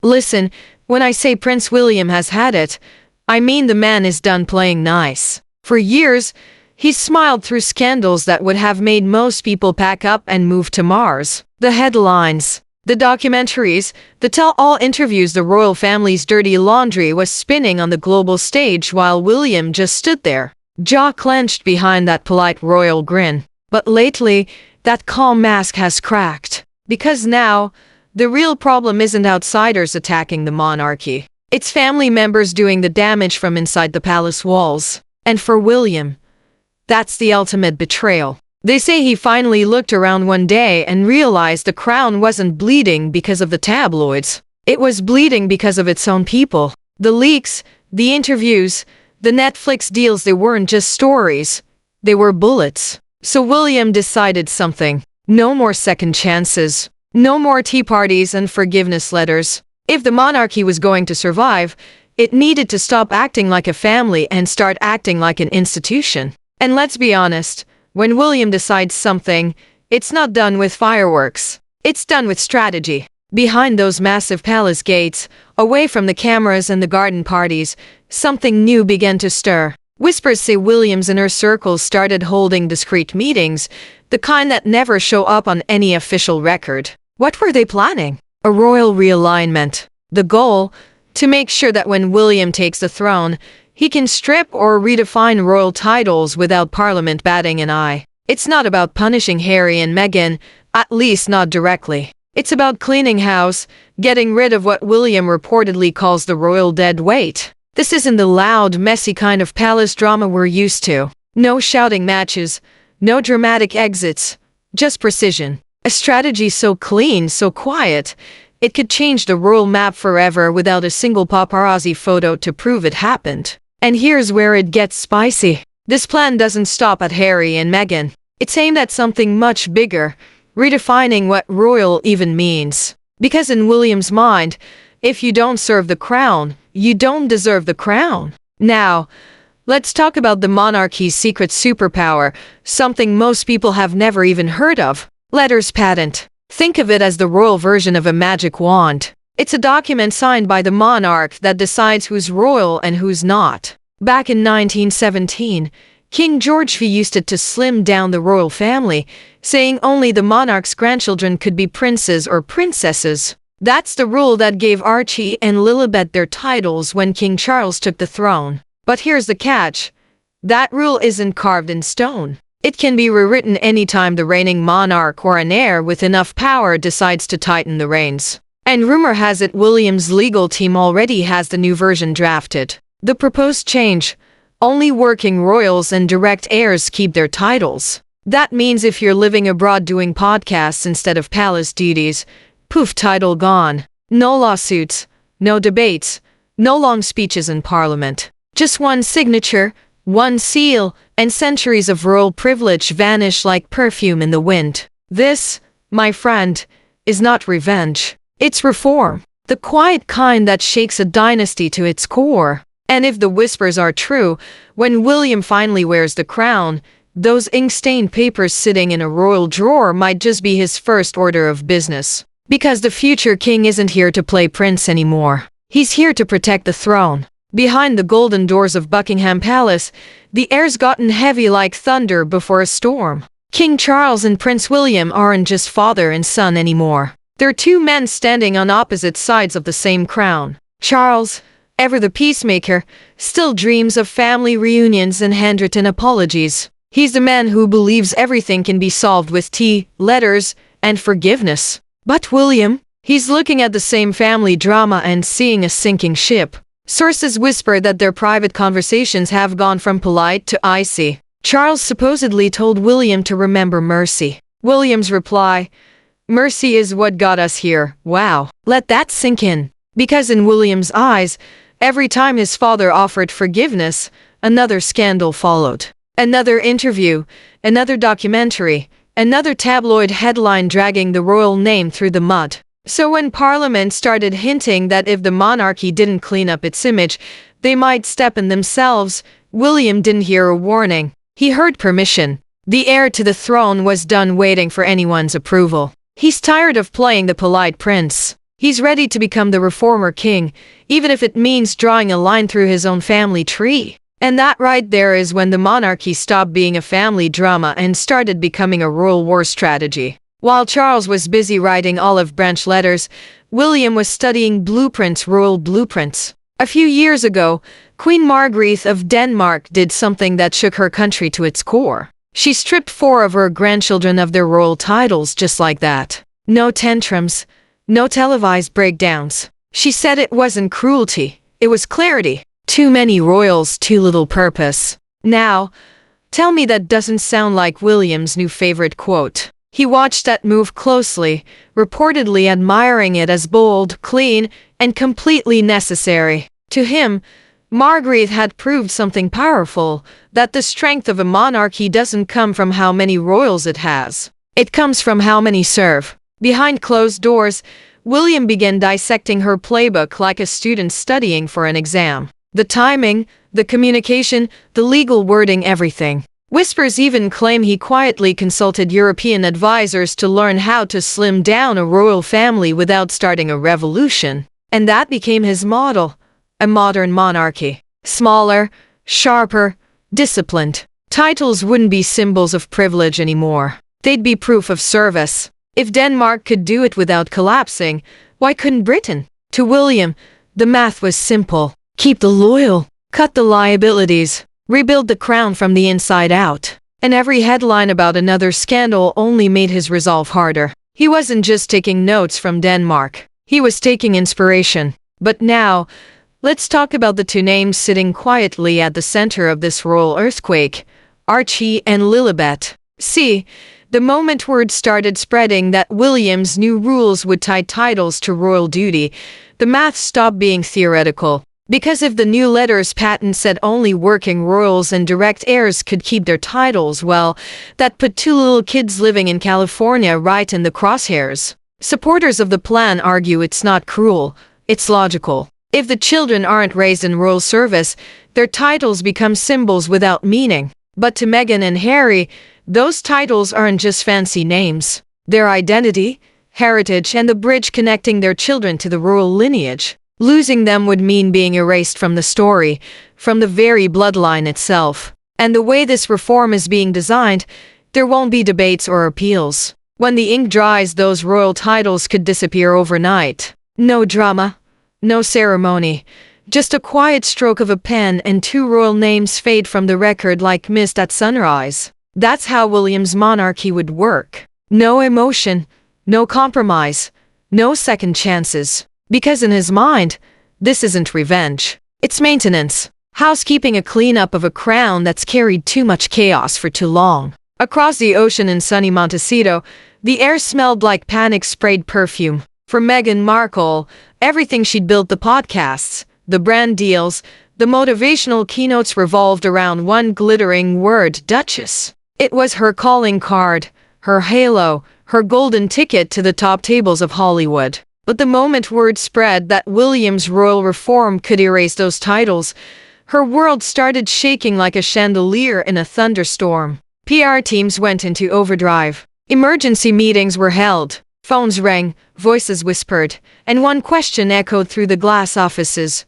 Listen, when I say Prince William has had it, I mean the man is done playing nice. For years, he's smiled through scandals that would have made most people pack up and move to Mars. The headlines, the documentaries, the tell-all interviews, the royal family's dirty laundry was spinning on the global stage while William just stood there, jaw clenched behind that polite royal grin. But lately, that calm mask has cracked. Because now, the real problem isn't outsiders attacking the monarchy. It's family members doing the damage from inside the palace walls. And for William, that's the ultimate betrayal. They say he finally looked around one day and realized the crown wasn't bleeding because of the tabloids. It was bleeding because of its own people. The leaks, the interviews, the Netflix deals, they weren't just stories. They were bullets. So William decided something. No more second chances. No more tea parties and forgiveness letters. If the monarchy was going to survive, it needed to stop acting like a family and start acting like an institution. And let's be honest, when William decides something, it's not done with fireworks. It's done with strategy. Behind those massive palace gates, away from the cameras and the garden parties, something new began to stir. Whispers say William's inner circles started holding discreet meetings, the kind that never show up on any official record. What were they planning? A royal realignment. The goal? To make sure that when William takes the throne, he can strip or redefine royal titles without Parliament batting an eye. It's not about punishing Harry and Meghan, at least not directly. It's about cleaning house, getting rid of what William reportedly calls the royal dead weight. This isn't the loud, messy kind of palace drama we're used to. No shouting matches, no dramatic exits, just precision. A strategy so clean, so quiet, it could change the royal map forever without a single paparazzi photo to prove it happened. And here's where it gets spicy. This plan doesn't stop at Harry and Meghan. It's aimed at something much bigger, redefining what royal even means. Because in William's mind, if you don't serve the crown, you don't deserve the crown. Now, let's talk about the monarchy's secret superpower, something most people have never even heard of. Letters patent. Think of it as the royal version of a magic wand. It's a document signed by the monarch that decides who's royal and who's not. Back in 1917, King George V used it to slim down the royal family, saying only the monarch's grandchildren could be princes or princesses. That's the rule that gave Archie and Lilibet their titles when King Charles took the throne. But here's the catch. That rule isn't carved in stone. It can be rewritten anytime the reigning monarch or an heir with enough power decides to tighten the reins. And rumor has it William's legal team already has the new version drafted. The proposed change: only working royals and direct heirs keep their titles. That means if you're living abroad doing podcasts instead of palace duties, poof, title gone. No lawsuits, no debates, no long speeches in Parliament. Just one signature, one seal, and centuries of royal privilege vanish like perfume in the wind. This, my friend, is not revenge. It's reform. The quiet kind that shakes a dynasty to its core. And if the whispers are true, when William finally wears the crown, those ink-stained papers sitting in a royal drawer might just be his first order of business. Because the future king isn't here to play prince anymore. He's here to protect the throne. Behind the golden doors of Buckingham Palace, the air's gotten heavy like thunder before a storm. King Charles and Prince William aren't just father and son anymore. They're two men standing on opposite sides of the same crown. Charles, ever the peacemaker, still dreams of family reunions and handwritten apologies. He's the man who believes everything can be solved with tea, letters, and forgiveness. But William, he's looking at the same family drama and seeing a sinking ship. Sources whisper that their private conversations have gone from polite to icy. Charles supposedly told William to remember mercy. William's reply: mercy is what got us here. Wow. Let that sink in. Because in William's eyes, every time his father offered forgiveness, another scandal followed. Another interview, another documentary, another tabloid headline dragging the royal name through the mud. So when Parliament started hinting that if the monarchy didn't clean up its image, they might step in themselves, William didn't hear a warning. He heard permission. The heir to the throne was done waiting for anyone's approval. He's tired of playing the polite prince. He's ready to become the reformer king, even if it means drawing a line through his own family tree. And that right there is when the monarchy stopped being a family drama and started becoming a royal war strategy. While Charles was busy writing olive branch letters, William was studying royal blueprints. A few years ago, Queen Margrethe of Denmark did something that shook her country to its core. She stripped 4 of her grandchildren of their royal titles just like that. No tantrums, no televised breakdowns. She said it wasn't cruelty, it was clarity. Too many royals, too little purpose. Now, tell me that doesn't sound like William's new favorite quote. He watched that move closely, reportedly admiring it as bold, clean, and completely necessary. To him, Margrethe had proved something powerful, that the strength of a monarchy doesn't come from how many royals it has. It comes from how many serve. Behind closed doors, William began dissecting her playbook like a student studying for an exam. The timing, the communication, the legal wording, everything. Whispers even claim he quietly consulted European advisors to learn how to slim down a royal family without starting a revolution. And that became his model. A modern monarchy. Smaller, sharper, disciplined. Titles wouldn't be symbols of privilege anymore. They'd be proof of service. If Denmark could do it without collapsing, why couldn't Britain? To William, the math was simple. Keep the loyal, cut the liabilities, rebuild the crown from the inside out. And every headline about another scandal only made his resolve harder. He wasn't just taking notes from Denmark. He was taking inspiration. But now, let's talk about the 2 names sitting quietly at the center of this royal earthquake, Archie and Lilibet. See, the moment word started spreading that William's new rules would tie titles to royal duty, the math stopped being theoretical. Because if the new letters patent said only working royals and direct heirs could keep their titles, well, that put 2 little kids living in California right in the crosshairs. Supporters of the plan argue it's not cruel, it's logical. If the children aren't raised in royal service, their titles become symbols without meaning. But to Meghan and Harry, those titles aren't just fancy names. Their identity, heritage, and the bridge connecting their children to the royal lineage. Losing them would mean being erased from the story, from the very bloodline itself. And the way this reform is being designed, there won't be debates or appeals. When the ink dries, those royal titles could disappear overnight. No drama, no ceremony, just a quiet stroke of a pen and 2 royal names fade from the record like mist at sunrise. That's how William's monarchy would work. No emotion, no compromise, no second chances. Because in his mind, this isn't revenge. It's maintenance. Housekeeping, a cleanup of a crown that's carried too much chaos for too long. Across the ocean in sunny Montecito, the air smelled like panic-sprayed perfume. For Meghan Markle, everything she'd built, the podcasts, the brand deals, the motivational keynotes, revolved around one glittering word: Duchess. It was her calling card, her halo, her golden ticket to the top tables of Hollywood. But the moment word spread that William's royal reform could erase those titles, her world started shaking like a chandelier in a thunderstorm. PR teams went into overdrive. Emergency meetings were held. Phones rang, voices whispered, and one question echoed through the glass offices.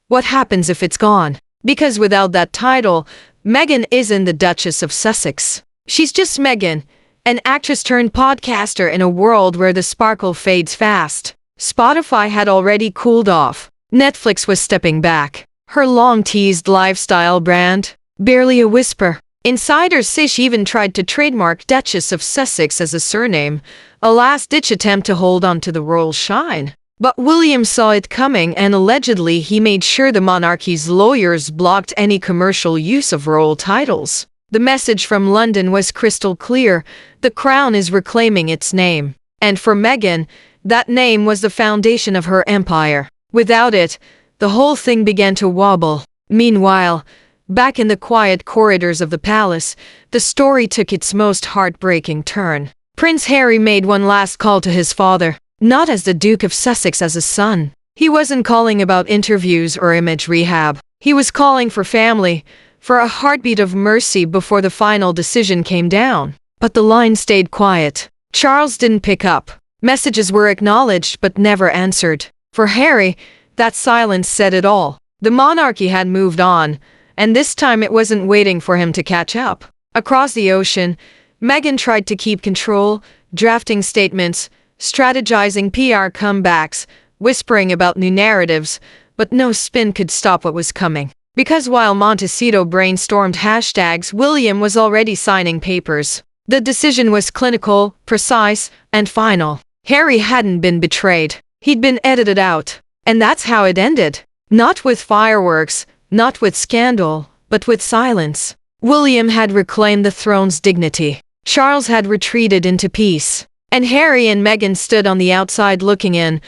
What happens if it's gone? Because without that title, Meghan isn't the Duchess of Sussex. She's just Meghan, an actress turned podcaster in a world where the sparkle fades fast. Spotify had already cooled off. Netflix was stepping back. Her long-teased lifestyle brand, barely a whisper. Insiders say she even tried to trademark Duchess of Sussex as a surname, a last-ditch attempt to hold on to the royal shine. But William saw it coming, and allegedly he made sure the monarchy's lawyers blocked any commercial use of royal titles. The message from London was crystal clear: the crown is reclaiming its name. And for Meghan, that name was the foundation of her empire. Without it, the whole thing began to wobble. Meanwhile, back in the quiet corridors of the palace, the story took its most heartbreaking turn. Prince Harry made one last call to his father, not as the Duke of Sussex, as a son. He wasn't calling about interviews or image rehab. He was calling for family, for a heartbeat of mercy before the final decision came down. But the line stayed quiet. Charles didn't pick up. Messages were acknowledged but never answered. For Harry, that silence said it all. The monarchy had moved on, and this time it wasn't waiting for him to catch up. Across the ocean, Meghan tried to keep control, drafting statements, strategizing PR comebacks, whispering about new narratives, but no spin could stop what was coming. Because while Montecito brainstormed hashtags, William was already signing papers. The decision was clinical, precise, and final. Harry hadn't been betrayed. He'd been edited out. And that's how it ended. Not with fireworks, not with scandal, but with silence. William had reclaimed the throne's dignity. Charles had retreated into peace. And Harry and Meghan stood on the outside looking in,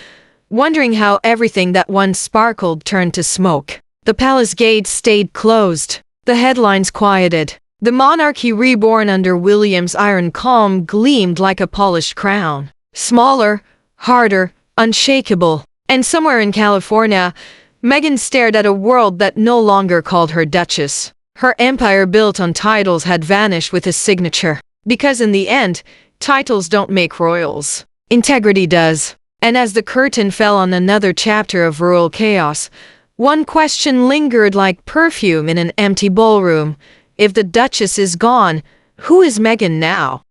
wondering how everything that once sparkled turned to smoke. The palace gates stayed closed. The headlines quieted. The monarchy reborn under William's iron calm gleamed like a polished crown. Smaller, harder, unshakable. And somewhere in California, Meghan stared at a world that no longer called her Duchess. Her empire built on titles had vanished with his signature. Because in the end, titles don't make royals. Integrity does. And as the curtain fell on another chapter of royal chaos, one question lingered like perfume in an empty ballroom. If the Duchess is gone, who is Meghan now?